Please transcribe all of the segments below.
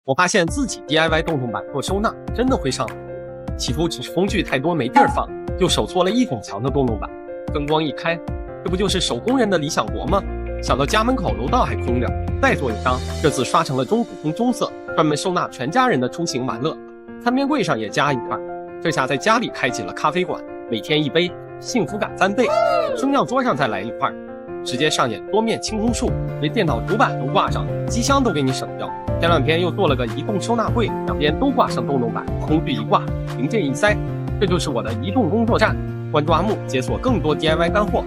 我发现自己 DIY 洞洞板做收纳真的会上头。起初只是工具太多没地儿放，就手搓了1拱墙的洞洞板。灯光一开，这不就是手工人的理想国吗？想到家门口楼道还空着，再做一张，这次刷成了中普通棕色，专门收纳全家人的出行玩乐。餐边柜上也加一块，这下在家里开启了咖啡馆，每天一杯，幸福感3倍。升降桌上再来一块，直接上演多面清空术，连电脑主板都挂上，机箱都给你省掉。前2天又做了个移动收纳柜，两边都挂上洞洞板，工具一挂，零件一塞，这就是我的移动工作站。关注阿木，解锁更多 DIY 干货。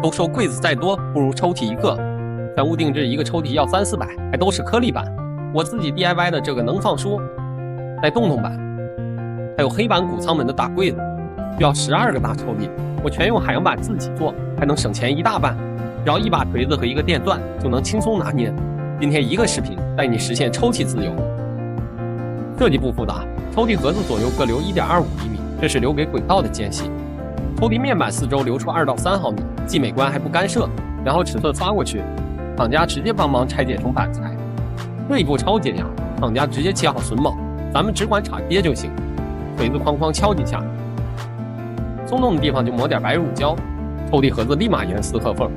都说柜子再多不如抽屉一个，全屋定制一个抽屉要300-400，还都是颗粒板。我自己 DIY 的这个能放书，带洞洞板，还有黑板谷仓门的大柜子，需要12个大抽屉，我全用海洋板自己做，还能省钱一大半。只要一把锤子和一个电钻就能轻松拿捏。今天一个视频带你实现抽屉自由。设计不复杂，抽屉盒子左右各留1.25厘米，这是留给轨道的间隙。抽屉面板四周留出2到3毫米，既美观还不干涉。然后尺寸发过去，厂家直接帮忙拆解成板材。这一步超简单，厂家直接切好榫卯，咱们只管插接就行。锤子哐哐敲几下，松动的地方就抹点白乳胶，抽屉盒子立马严丝合缝。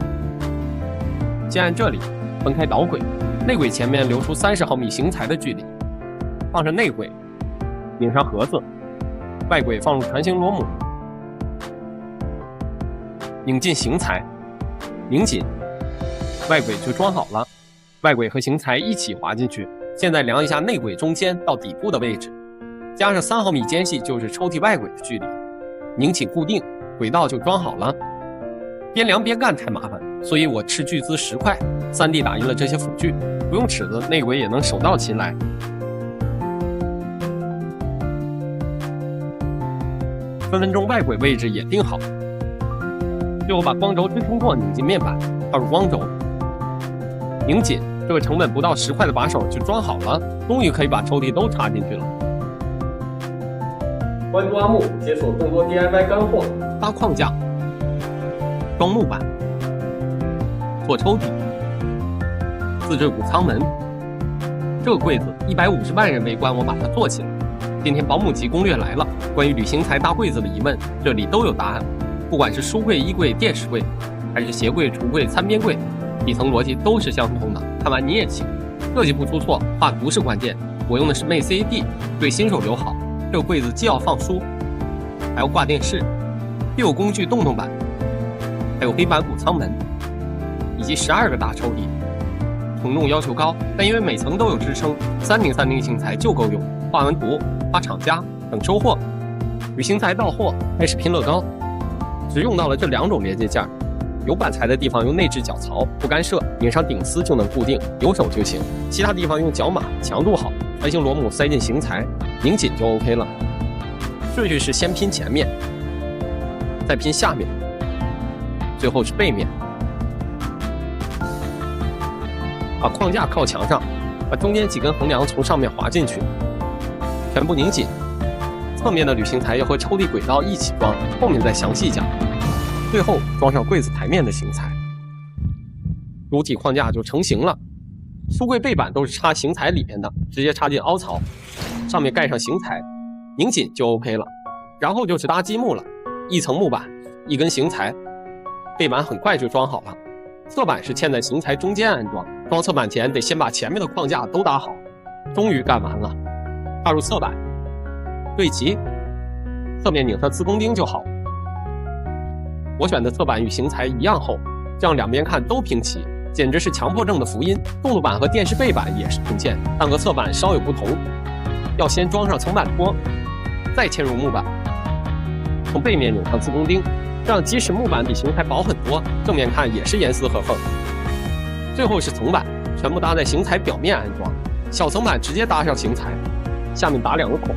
先按这里分开导轨，内轨前面留出30毫米型材的距离，放上内轨，拧上盒子，外轨放入船形螺母，拧进型材，拧紧，外轨就装好了。外轨和型材一起滑进去。现在量一下内轨中间到底部的位置，加上3毫米间隙就是抽屉外轨的距离，拧紧固定，轨道就装好了。边量边干太麻烦，所以我斥巨资10块3D 打印了这些辅具，不用尺子，内轨也能手到擒来。分分钟外轨位置也定好，最后把光轴支撑座拧进面板，套入光轴，拧紧，这个成本不到10块的把手就装好了，终于可以把抽屉都插进去了。关注阿木，解锁更多 DIY 干货。搭框架，装木板，做抽屉，自制谷仓门。这个柜子150万人围观我把它做起来。今天保姆级攻略来了，关于旅行材搭柜子的疑问，这里都有答案。不管是书柜、衣柜、电视柜，还是鞋柜、橱柜、餐边柜，底层逻辑都是相通的，看完你也行。设计不出错，画图是关键。我用的是魅 CAD， 对新手友好。这个柜子既要放书，还要挂电视，又有工具洞洞板，还有黑板谷仓门，以及12个大抽屉。承重要求高，但因为每层都有支撑，3030型材就够用。画完图发厂家，等收货。旅行材到货，开始拼乐高。只用到了这2种连接件，有板材的地方用内置脚槽，不干涉，拧上顶丝就能固定，有手就行。其他地方用脚码，强度好，船形螺母塞进型材，拧紧就 OK 了。顺序是先拼前面，再拼下面，最后是背面。把框架靠墙上，把中间几根横梁从上面滑进去，全部拧紧。侧面的旅行材要和抽屉轨道一起装，后面再详细讲。最后装上柜子台面的型材，主体框架就成型了。书柜背板都是插型材里面的，直接插进凹槽，上面盖上型材，拧紧就 OK 了。然后就是搭积木了，1层木板，1根型材，背板很快就装好了。侧板是嵌在型材中间安装，装侧板前得先把前面的框架都搭好。终于干完了，踏入侧板，对齐，侧面拧上自攻钉就好。我选的侧板与型材一样厚，这样两边看都平齐，简直是强迫症的福音。洞洞板和电视背板也是平嵌，但和侧板稍有不同，要先装上层板托，再嵌入木板，从背面拧上自攻钉，这样即使木板比型材薄很多，正面看也是严丝合缝。最后是层板，全部搭在型材表面安装，小层板直接搭上型材，下面打2个孔，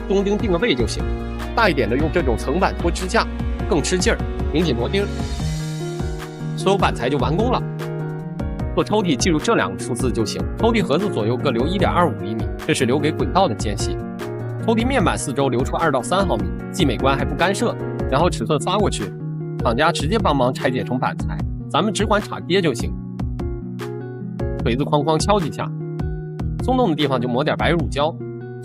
自攻钉定个位就行。大一点的用这种层板托支架，更吃劲儿，拧紧螺钉，所有板材就完工了。做抽屉记住这2个数字就行。抽屉盒子左右各留1.25厘米，这是留给轨道的间隙。抽屉面板四周留出2到3毫米，既美观还不干涉。然后尺寸发过去，厂家直接帮忙拆解成板材，咱们只管插接就行。锤子哐哐敲几下，松动的地方就抹点白乳胶，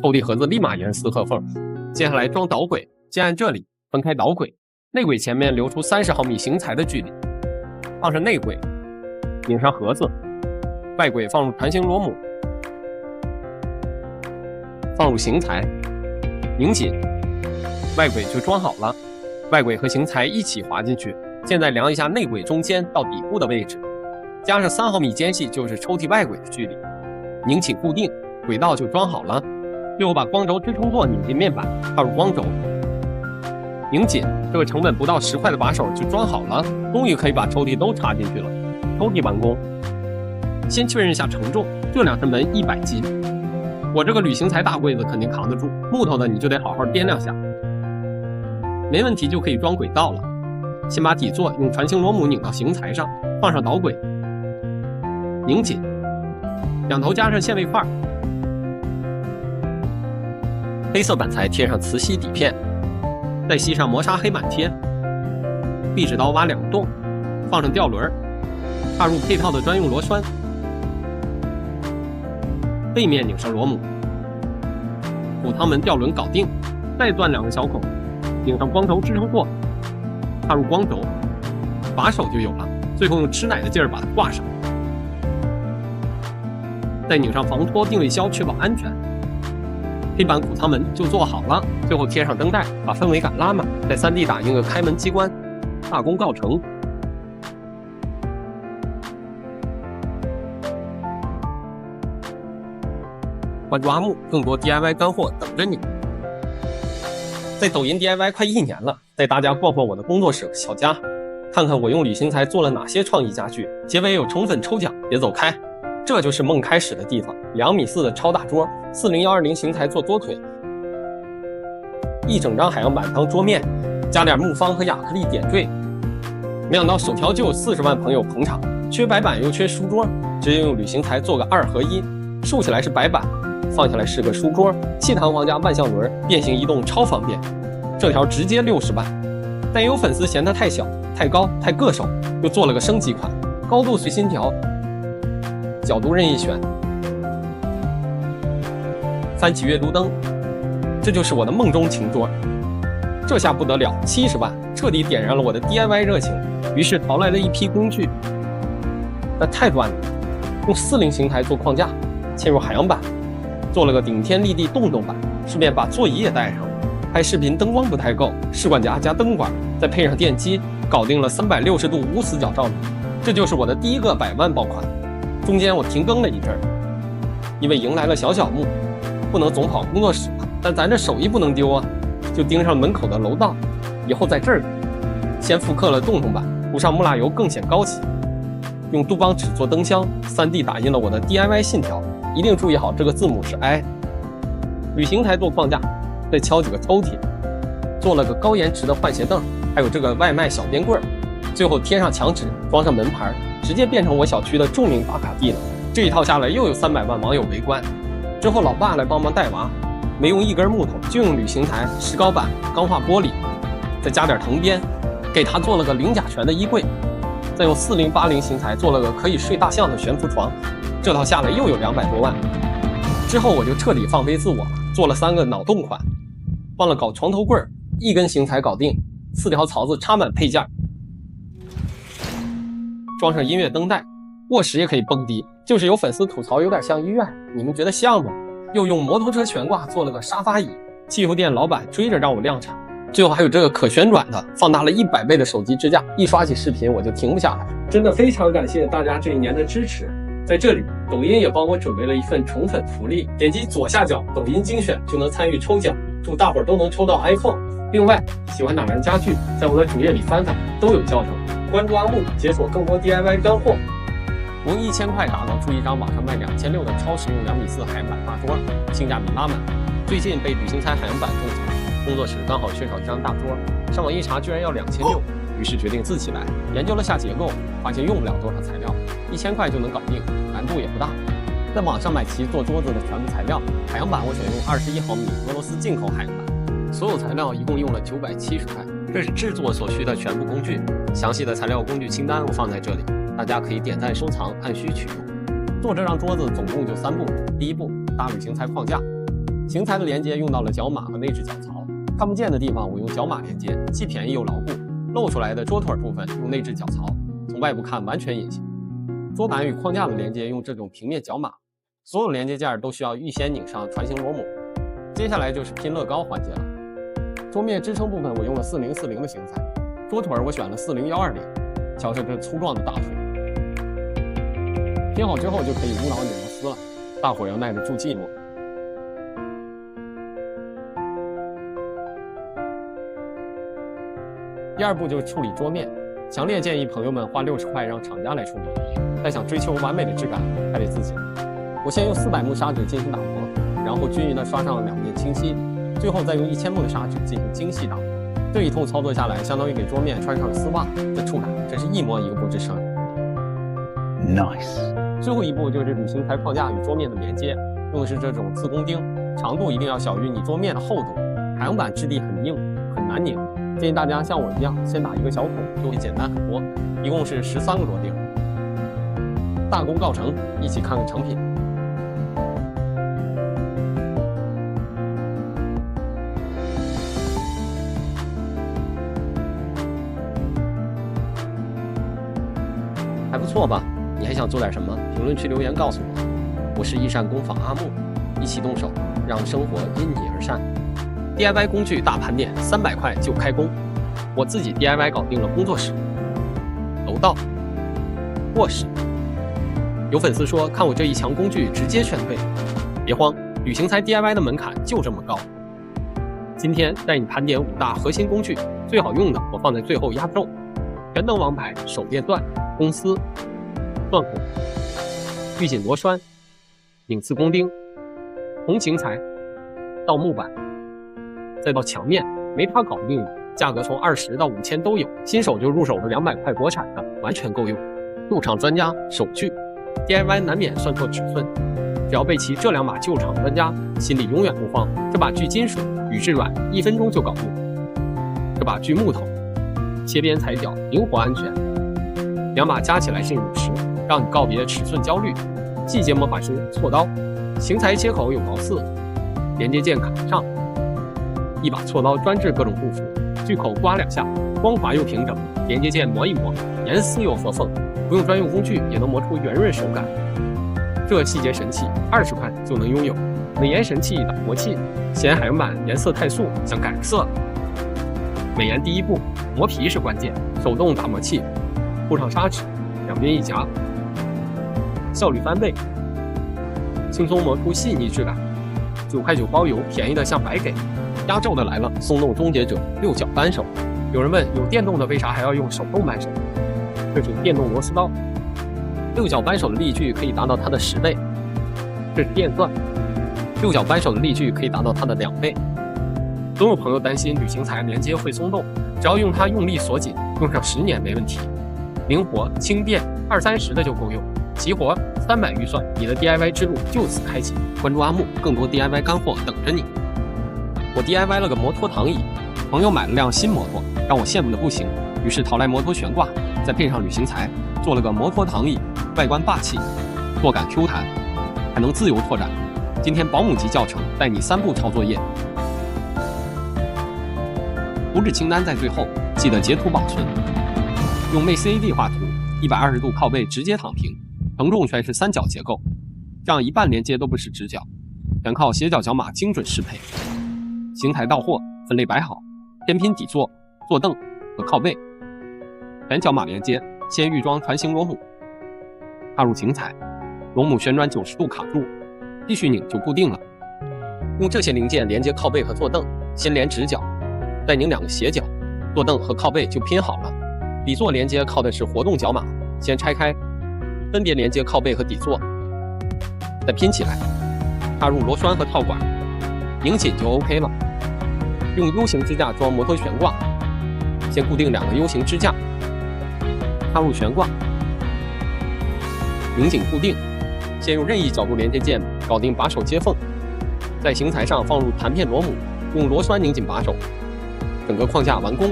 抽屉盒子立马沿四合缝。接下来装导轨，先按这里分开导轨，内轨前面留出30毫米型材的距离，放上内轨，拧上盒子，外轨放入船型螺母，放入型材，拧紧，外轨就装好了。外轨和型材一起滑进去，现在量一下内轨中间到底部的位置，加上3毫米间隙就是抽屉外轨的距离，拧紧固定，轨道就装好了。最后把光轴支撑座拧进面板，插入光轴，拧紧，这个成本不到10块的把手就装好了，终于可以把抽屉都插进去了。抽屉完工，先确认一下承重，这2扇门100斤，我这个旅行材大柜子肯定扛得住，木头的你就得好好掂量下。没问题就可以装轨道了。先把底座用船型螺母拧到型材上，放上导轨，拧紧，两头加上限位块，黑色板材贴上磁吸底片，再吸上磨砂黑板贴，壁纸刀挖2个洞，放上吊轮，插入配套的专用螺栓，背面拧上螺母，补舱门吊轮搞定，再钻2个小孔，拧上光轴支撑座，插入光轴，把手就有了。最后用吃奶的劲儿把它挂上，再拧上防脱定位销，确保安全。黑板谷舱门就做好了，最后贴上灯带，把氛围感拉满，再3D 打印个开门机关，大功告成。关注阿木，更多 DIY 干货等着你。在抖音 DIY 快1年了，带大家逛逛我的工作室和小家，看看我用旅行材做了哪些创意家具。结尾有宠粉抽奖，别走开。这就是梦开始的地方，2.4米的超大桌，40120型材做桌腿，一整张海洋板当桌面，加点木方和亚克力点缀。没想到首条就有40万朋友捧场，缺白板又缺书桌，直接用旅行材做个2合1，竖起来是白板，放下来是个书桌，气弹簧加万向轮，变形移动超方便。这条直接60万，但也有粉丝嫌它太小、太高、太硌手，又做了个升级款，高度随心调，角度任意选。翻起阅读灯，这就是我的梦中情桌。这下不得了，70万，彻底点燃了我的 DIY 热情。于是淘来了一批工具，那太乱了，用40型材做框架，嵌入海洋板，做了个顶天立地洞洞板，顺便把座椅也带上了。拍视频灯光不太够，试管夹加灯管，再配上电机，搞定了360度无死角照明。这就是我的第一个100万爆款。中间我停更了一阵儿，因为迎来了小木，不能总跑工作室了，但咱这手艺不能丢啊，就盯上门口的楼道，以后在这儿先复刻了洞洞板，涂上木蜡油更显高级。用杜邦纸做灯箱，3D 打印了我的 DIY 信条，一定注意好这个字母是 I。旅行材做框架，再敲几个抽屉，做了个高延迟的换鞋凳，还有这个外卖小边柜，最后贴上墙纸，装上门牌，直接变成我小区的著名打卡地了。这一套下来又有300万网友围观。之后老爸来帮忙带娃，没用1根木头，就用旅行材、石膏板、钢化玻璃，再加点藤编，给他做了个零甲醛的衣柜，再用4080型材做了个可以睡大象的悬浮床。这套下来又有200多万。之后我就彻底放飞自我了，做了3个脑洞款，忘了搞床头柜，1根型材搞定，4条槽子插满配件，装上音乐灯带，卧室也可以蹦迪，就是有粉丝吐槽有点像医院，你们觉得像吗？又用摩托车悬挂做了个沙发椅，汽油店老板追着让我量产。最后还有这个可旋转的，放大了100倍的手机支架，一刷起视频我就停不下来。真的非常感谢大家这1年的支持。在这里，抖音也帮我准备了一份宠粉福利，点击左下角抖音精选就能参与抽奖，祝大伙儿都能抽到 iPhone。另外，喜欢哪样家具，在我的主页里翻翻，都有教程。关注阿木，解锁更多 DIY 干货。我用1000块打造出一张网上卖2600的超实用2.4米海洋板大桌，性价比拉满。最近被旅行材海洋板种草，工作室刚好缺少这张大桌，上网一查居然要2600，于是决定自己来。研究了下结构，发现用不了多少材料，1000块就能搞定，难度也不大。在网上买齐做桌子的全部材料，海洋板我选用21毫米俄罗斯进口海洋板，所有材料一共用了970块。这是制作所需的全部工具，详细的材料工具清单我放在这里，大家可以点赞收藏，按需取用。做这张桌子总共就3步。第一步，搭铝型材框架，型材的连接用到了脚码和内置脚槽，看不见的地方我用脚码连接，既便宜又牢固。露出来的桌腿部分用内置脚槽，从外部看完全隐形。桌板与框架的连接用这种平面脚码，所有连接件都需要预先拧上船型螺母。接下来就是拼乐高环节了。桌面支撑部分我用了4040的型材，桌腿我选了40120，瞧瞧这粗壮的大腿。拼好之后就可以无脑拧螺丝了，大伙儿要耐得住寂寞。第二步就是处理桌面，强烈建议朋友们花60块让厂家来处理，但想追求完美的质感，还得自己。我先用400目砂纸进行打磨，然后均匀地刷上2面清漆，最后再用1000目的砂纸进行精细打磨。这一通操作下来，相当于给桌面穿上了丝袜，这触感真是一模一个不吱声。Nice。最后一步就是铝型材框架与桌面的连接，用的是这种自攻钉，长度一定要小于你桌面的厚度。海洋板质地很硬，很难拧，建议大家像我一样，先打一个小孔，就会简单很多。一共是13个螺钉。大功告成，一起看看成品。还不错吧？你还想做点什么？评论区留言告诉我。我是易善工坊阿木，一起动手，让生活因你而善。DIY 工具大盘点，300块就开工。我自己 DIY 搞定了工作室、楼道、卧室。有粉丝说看我这一墙工具直接劝退，别慌，铝型材 DIY 的门槛就这么高。今天带你盘点5大核心工具，最好用的我放在最后压轴。全能王牌手电钻、公丝、钻孔、预紧螺栓、拧刺工钉、红型材、倒木板，再到墙面，没它搞不定的，价格从20到5000都有，新手就入手的200块国产的完全够用。入场专家手锯 ，DIY 难免算错尺寸，只要备齐这2把旧厂专家，心里永远不慌。这把锯金属，铝质软，1分钟就搞定。这把锯木头，切边裁角，灵活安全。2把加起来是50，让你告别尺寸焦虑。细节魔法师锉刀，型材切口有毛刺，连接件卡上。一把锉刀专治各种不符，锯口刮2下，光滑又平整，连接件磨一磨，严丝又合缝，不用专用工具也能磨出圆润手感。这细节神器20块就能拥有。美颜神器打磨器，嫌海洋板颜色太素，想改色。美颜第一步，磨皮是关键，手动打磨器，铺上砂纸，2边一夹，效率翻倍，轻松磨出细腻质感。9块9包邮，便宜的像白给。压轴的来了，松动终结者6角扳手。有人问，有电动的为啥还要用手动扳手？这是电动螺丝刀，6角扳手的力矩可以达到它的10倍。这是电钻，6角扳手的力矩可以达到它的2倍。总有朋友担心铝型材连接会松动，只要用它用力锁紧，用上10年没问题。灵活轻便，20-30的就够用。齐活300预算，你的 DIY 之路就此开启。关注阿木，更多 DIY 干货等着你。我 DIY 了个摩托躺椅，朋友买了辆新摩托，让我羡慕的不行，于是淘来摩托悬挂，再配上铝型材，做了个摩托躺椅，外观霸气，坐感 Q 弹，还能自由拓展。今天保姆级教程，带你3步抄作业。图纸清单在最后，记得截图保存。用 MACAD 画图，120度靠背直接躺平，承重全是3角结构，这样一半连接都不是直角，全靠斜角脚码精准适配。型材到货，分类摆好，先拼底座、坐凳和靠背，全脚码连接，先预装船型螺母，踏入型材，螺母旋转90度卡住，继续拧就固定了。用这些零件连接靠背和坐凳，先连直角，再拧2个斜角，坐凳和靠背就拼好了。底座连接靠的是活动脚码，先拆开，分别连接靠背和底座，再拼起来，插入螺栓和套管，拧紧就 OK 了。用 U 型支架装摩托悬挂，先固定2个 U 型支架，插入悬挂，拧紧固定。先用任意角度连接件搞定把手接缝，在型材上放入弹片螺母，用螺栓拧紧把手，整个框架完工。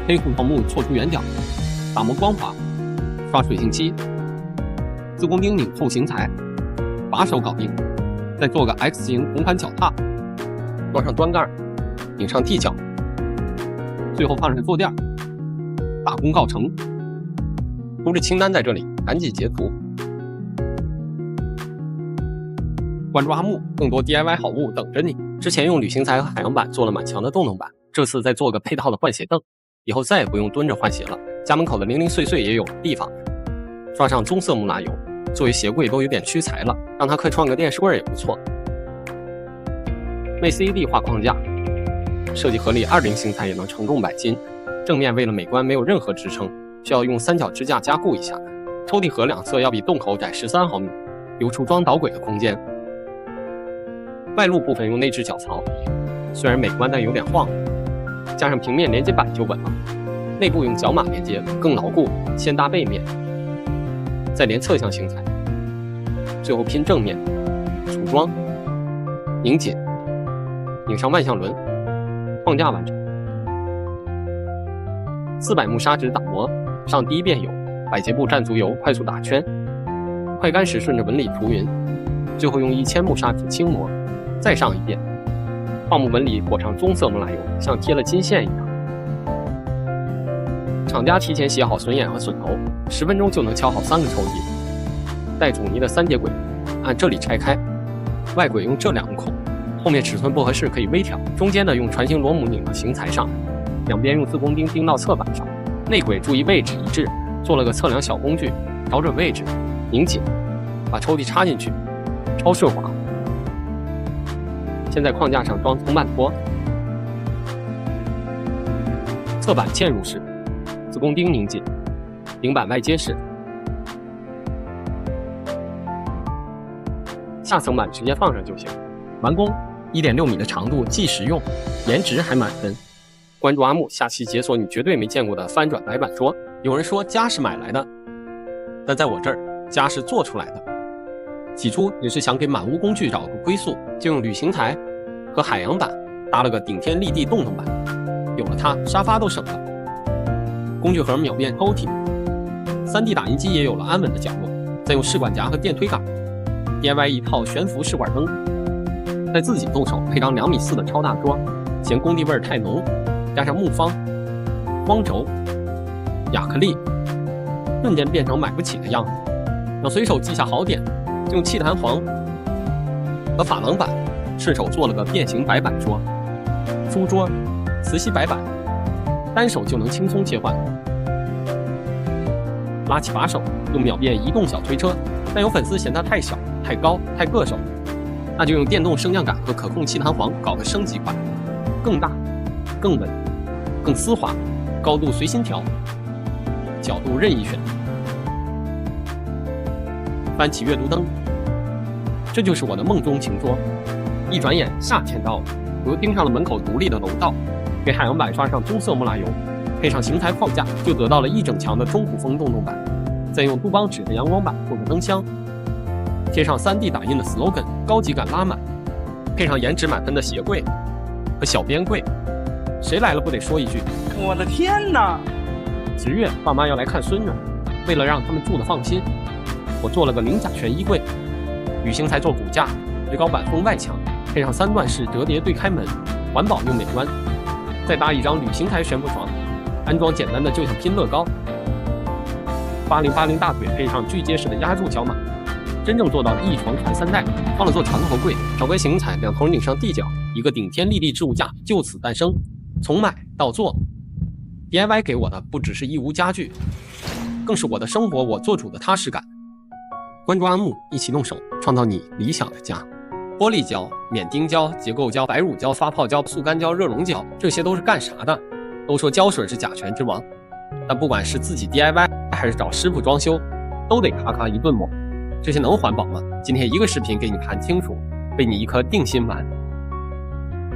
黑虎桃木错出圆角，打磨光滑，刷水性漆，自贡钉拧后型材，把手搞定，再做个 X 型红盘脚踏，装上端盖，拧上地脚，最后放上坐垫，大功告成。图纸清单在这里，赶紧截图。关注阿木，更多 DIY 好物等着你。之前用旅行材和海洋板做了满墙的洞洞板，这次再做个配套的换鞋凳，以后再也不用蹲着换鞋了。家门口的零零碎碎也有地方，刷上棕色木蜡油，作为鞋柜都有点屈才了，让它客串个电视柜也不错。MACD 画框架，设计合理20型材也能承重100斤。正面为了美观没有任何支撑，需要用三角支架加固一下。抽屉盒两侧要比洞口窄13毫米，留出装导轨的空间。外露部分用内置脚槽，虽然美观但有点晃，加上平面连接板就稳了。内部用角马连接更牢固，先搭背面，再连侧向型材，最后拼正面，杵装，拧紧，拧上万向轮，框架完成。400目砂纸打磨，上第一遍油，百洁布蘸足油，快速打圈，快干时顺着纹理涂匀，最后用1000目砂纸轻磨，再上一遍，放木纹理裹上棕色木蜡油，像贴了金线一样。厂家提前写好榫眼和榫头，10分钟就能敲好3个抽屉。带阻尼的3节轨按这里拆开，外轨用这2个孔，后面尺寸不合适可以微调，中间的用船形螺母拧到型材上，两边用自贡钉钉到侧板上。内轨注意位置一致，做了个测量小工具，调整位置，拧紧，把抽屉插进去，超顺滑。先在框架上装松慢托，侧板嵌入式，自贡钉拧紧，顶板外接式，下层板直接放上就行。完工，1.6米的长度既实用，颜值还满分。关注阿木，下期解锁你绝对没见过的翻转白板桌。有人说家是买来的，但在我这儿，家是做出来的。起初也是想给满屋工具找个归宿，就用旅行台和海洋板搭了个顶天立地洞洞板，有了它，沙发都省了。工具盒秒变抽屉，3D 打印机也有了安稳的角落，再用试管夹和电推杆 DIY 一套悬浮试管灯，再自己动手配张2.4米的超大桌，嫌工地味儿太浓，加上木方、光轴、亚克力，瞬间变成买不起的样子。想随手记下好点，就用气弹簧和珐琅板顺手做了个变形白板桌，书桌、磁吸白板，单手就能轻松切换。拉起把手，用秒变移动小推车，但有粉丝嫌它太小、太高、太硌手，那就用电动升降杆和可控气弹簧搞个升级款，更大、更稳、更丝滑，高度随心调，角度任意选。翻起阅读灯，这就是我的梦中情桌。一转眼夏天到了，我又盯上了门口独立的楼道，给海洋板刷上棕色木蜡油，配上型材框架，就得到了一整墙的中古风洞洞板。再用杜邦纸的阳光板做个灯箱，贴上3D 打印的 slogan， 高级感拉满，配上颜值满分的鞋柜和小边柜，谁来了不得说一句我的天哪！10月爸妈要来看孙女，为了让他们住得放心，我做了个零甲醛衣柜，旅行材做骨架，石膏板封外墙，配上3段式折叠对开门，环保又美观。再搭一张旅行材悬浮床，安装简单的就像拼乐高。8080大腿配上巨结实的压铸角马，真正做到一床传3代。放了座床头柜，找个型材，2头拧上地脚，一个顶天立地置物架就此诞生。从买到做 ，DIY 给我的不只是义乌家具，更是我的生活我做主的踏实感。关注阿木，一起动手创造你理想的家。玻璃胶、免丁胶、结构胶、白乳胶、发泡胶、速干胶、热熔胶，这些都是干啥的？都说胶水是甲醛之王，但不管是自己 DIY 还是找师傅装修，都得咔咔一顿抹。这些能环保吗？今天一个视频给你看清楚，为你一颗定心丸。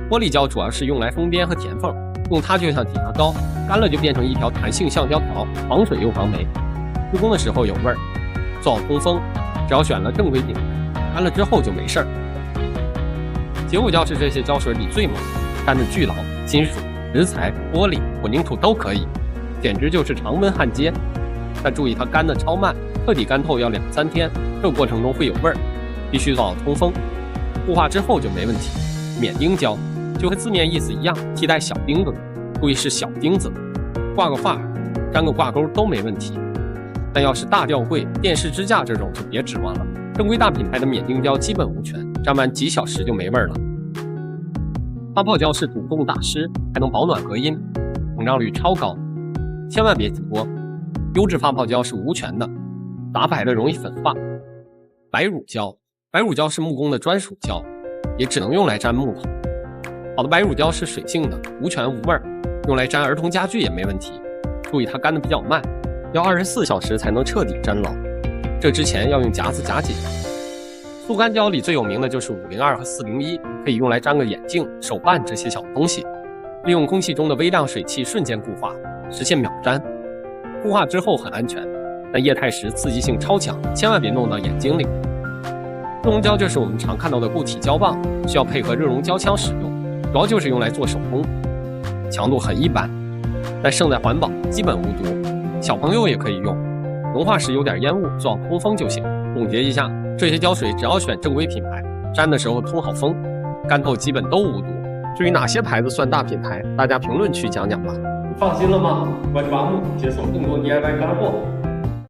玻璃胶主要是用来封边和填缝，用它就像挤牙膏，干了就变成一条弹性橡胶条，防水又防霉。施工的时候有味儿，做好通风，只要选了正规品牌，干了之后就没事儿。结构胶是这些胶水里最猛，干得巨牢，金属、石材、玻璃、混凝土都可以，简直就是常温焊接。但注意它干得超慢，彻底干透要2、3天，这个过程中会有味儿，必须做好通风。固化之后就没问题。免钉胶就和字面意思一样，替代小钉子，注意是小钉子，挂个画、粘个挂钩都没问题。但要是大吊柜、电视支架这种就别指望了，正规大品牌的免钉胶基本无权，粘完几小时就没味儿了。发泡胶是主动打湿，还能保暖隔音，膨胀率超高，千万别挤多。优质发泡胶是无权的，打白的容易粉发。白乳胶，白乳胶是木工的专属胶，也只能用来粘木头。好的白乳胶是水性的，无权无味儿，用来粘儿童家具也没问题。注意它干得比较慢，要24小时才能彻底粘牢，这之前要用夹子夹紧。速干胶里最有名的就是502和401，可以用来粘个眼镜、手办这些小东西，利用空气中的微量水汽瞬间固化，实现秒粘。固化之后很安全，但液态时刺激性超强，千万别弄到眼睛里。热熔胶就是我们常看到的固体胶棒，需要配合热熔胶枪使用，主要就是用来做手工，强度很一般，但胜在环保，基本无毒，小朋友也可以用。融化时有点烟雾，做好通风就行。总结一下，这些胶水只要选正规品牌，粘的时候通好风，干透基本都无毒。至于哪些牌子算大品牌，大家评论区讲讲吧。你放心了吗？关注阿木，解锁更多 DIY 干货。